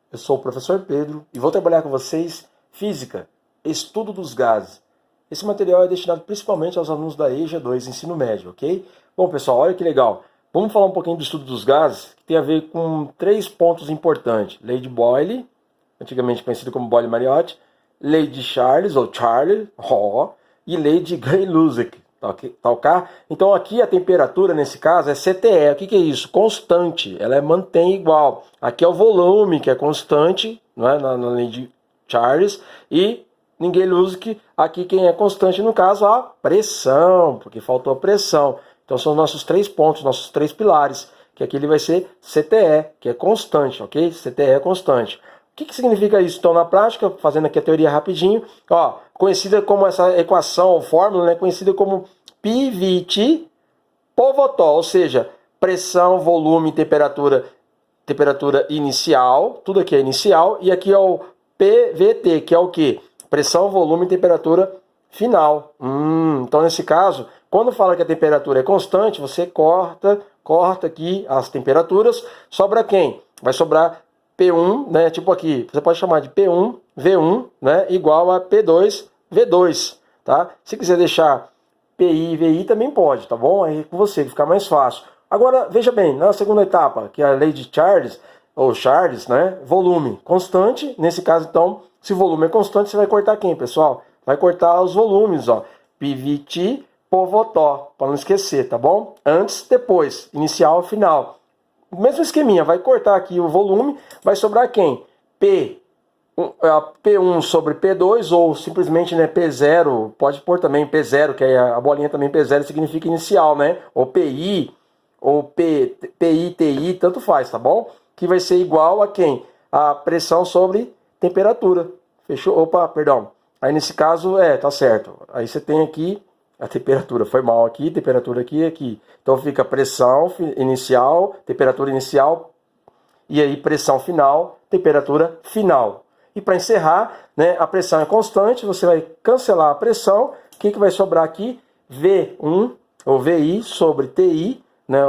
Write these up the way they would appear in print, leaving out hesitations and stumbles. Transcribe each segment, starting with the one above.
Eu sou o professor Pedro e vou trabalhar com vocês Física, Estudo dos Gases. Esse material é destinado principalmente aos alunos da EJA 2, Ensino Médio, ok? Bom, pessoal, olha que legal. Vamos falar um pouquinho do estudo dos gases, que tem a ver com 3 pontos importantes. Lei de Boyle, antigamente conhecida como Boyle-Mariotti, lei de Charles, ou Charlie, e lei de Gay-Lussac. Tá ok? Então aqui a temperatura, nesse caso, é CTE. O que é isso? Constante. Ela mantém igual. Aqui é o volume, que é constante, não é? na lei de Charles. E ninguém Lussac, aqui quem é constante, no caso, a pressão, porque faltou a pressão. Então são os nossos 3 pontos, nossos 3 pilares, que aqui ele vai ser CTE, que é constante, ok? CTE é constante. O que significa isso? Então, na prática, fazendo aqui a teoria rapidinho, ó, conhecida como essa equação ou fórmula, né, conhecida como PVT Povotó, ou seja, pressão, volume, temperatura inicial, tudo aqui é inicial, e aqui é o PVT, que é o quê? Pressão, volume e temperatura final. Então, nesse caso, quando fala que a temperatura é constante, você corta aqui as temperaturas, sobra quem? Vai sobrar P1, né, tipo aqui, você pode chamar de P1, V1, né, igual a P2, V2, tá? Se quiser deixar PI, VI também pode, tá bom? Aí com você, que fica mais fácil. Agora, veja bem, na segunda etapa, que é a lei de Charles, ou Charles, né, volume constante, nesse caso, então, se o volume é constante, você vai cortar quem, pessoal? Vai cortar os volumes, ó, PVT, Povotó, para não esquecer, tá bom? Antes, depois, inicial, final. Mesmo esqueminha, vai cortar aqui o volume, vai sobrar quem? P1 sobre P2, ou simplesmente, né, P0, pode pôr também P0, que é a bolinha também P0 significa inicial, né? Ou PI, ou PI, TI, tanto faz, tá bom? Que vai ser igual a quem? A pressão sobre temperatura. Fechou? Opa, perdão. Aí nesse caso, tá certo. Aí você tem aqui a temperatura, foi mal aqui, temperatura aqui e aqui. Então fica pressão inicial, temperatura inicial, e aí pressão final, temperatura final. E para encerrar, né, a pressão é constante, você vai cancelar a pressão. O que vai sobrar aqui? V1, ou VI sobre TI, né,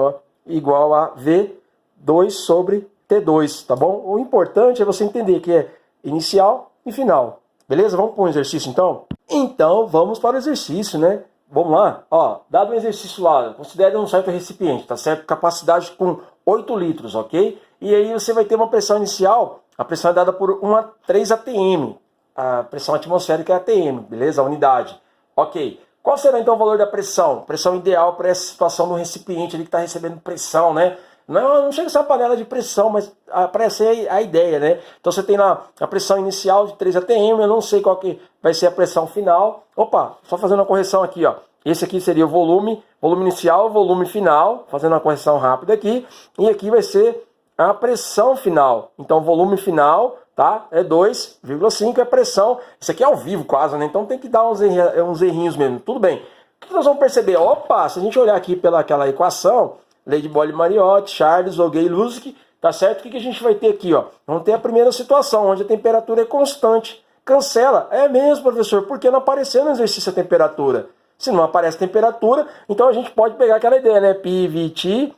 igual a V2 sobre T2, tá bom? O importante é você entender que é inicial e final. Beleza? Vamos para um exercício então? Então vamos para o exercício, né? Vamos lá? Ó, dado um exercício lá, considere um certo recipiente, tá certo? Capacidade com 8 litros, ok? E aí você vai ter uma pressão inicial, a pressão é dada por 3 atm, a pressão atmosférica é atm, beleza? A unidade. Ok. Qual será então o valor da pressão? Pressão ideal para essa situação do recipiente ali que está recebendo pressão, né? Não chega a ser uma panela de pressão, mas para essa é a ideia, né? Então você tem lá a pressão inicial de 3 atm, eu não sei qual que vai ser a pressão final. Opa, só fazendo uma correção aqui, ó. Esse aqui seria o volume inicial, volume final, fazendo uma correção rápida aqui. E aqui vai ser a pressão final. Então volume final, tá? É 2,5 é pressão. Isso aqui é ao vivo quase, né? Então tem que dar uns errinhos mesmo. Tudo bem. O que nós vamos perceber? Opa, se a gente olhar aqui pelaquela equação, lei de Boyle-Mariotti, Charles ou Gay-Lussac, tá certo? O que a gente vai ter aqui, ó? Vamos ter a primeira situação, onde a temperatura é constante. Cancela. É mesmo, professor, porque não apareceu no exercício a temperatura. Se não aparece temperatura, então a gente pode pegar aquela ideia, né? PVT,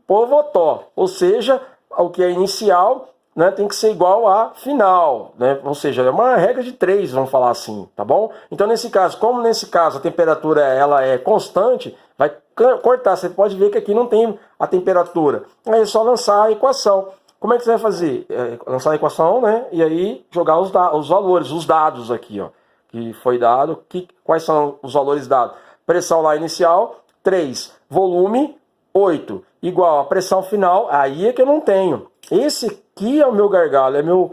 Povotó. Ou seja, o que é inicial, né, tem que ser igual a final, né? Ou seja, é uma regra de 3, vamos falar assim, tá bom? Então nesse caso, como nesse caso a temperatura ela é constante, vai cortar. Você pode ver que aqui não tem a temperatura. Aí é só lançar a equação. Como é que você vai fazer? Lançar a equação, né? E aí jogar os valores, os dados aqui, ó. Que foi dado. Quais são os valores dados? Pressão lá inicial, 3. Volume, 8. Igual a pressão final, aí é que eu não tenho. Esse aqui é o meu gargalo, é minha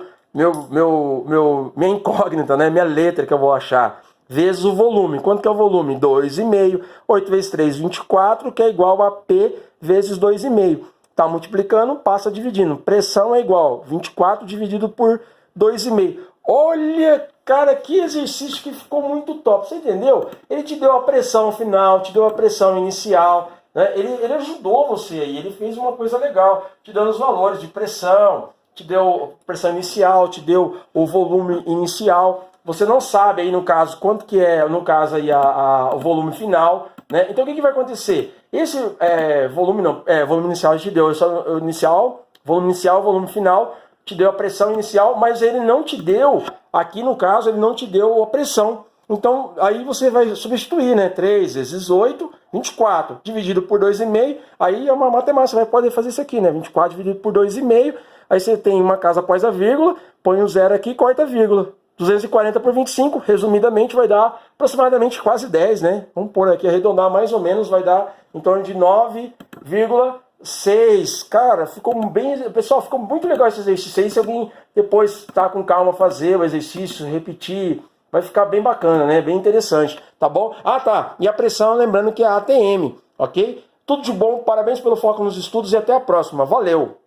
incógnita, né? Minha letra que eu vou achar. Vezes o volume. Quanto que é o volume? 2,5. 8 vezes 3, 24, que é igual a P vezes 2,5. Tá multiplicando, passa dividindo. Pressão é igual 24 dividido por 2,5. Olha, cara, que exercício que ficou muito top. Você entendeu? Ele te deu a pressão final, te deu a pressão inicial, né? Ele ajudou você aí, ele fez uma coisa legal, te dando os valores de pressão, te deu pressão inicial, te deu o volume inicial. Você não sabe aí no caso quanto que é, no caso aí o volume final, né? Então o que vai acontecer? Esse volume inicial a gente deu, volume inicial, volume final, te deu a pressão inicial, mas ele não te deu, aqui no caso, ele não te deu a pressão. Então, aí você vai substituir, né? 3 vezes 8, 24, dividido por 2,5, aí é uma matemática, você vai poder fazer isso aqui, né? 24 dividido por 2,5, aí você tem uma casa após a vírgula, põe o zero aqui e corta a vírgula. 240 por 25, resumidamente, vai dar aproximadamente quase 10, né? Vamos pôr aqui, arredondar mais ou menos, vai dar em torno de 9,6. Cara, ficou bem... Pessoal, ficou muito legal esse exercício aí. Se alguém depois tá com calma fazer o exercício, repetir, vai ficar bem bacana, né? Bem interessante, tá bom? Ah, tá. E a pressão, lembrando que é a ATM, ok? Tudo de bom, parabéns pelo foco nos estudos e até a próxima. Valeu!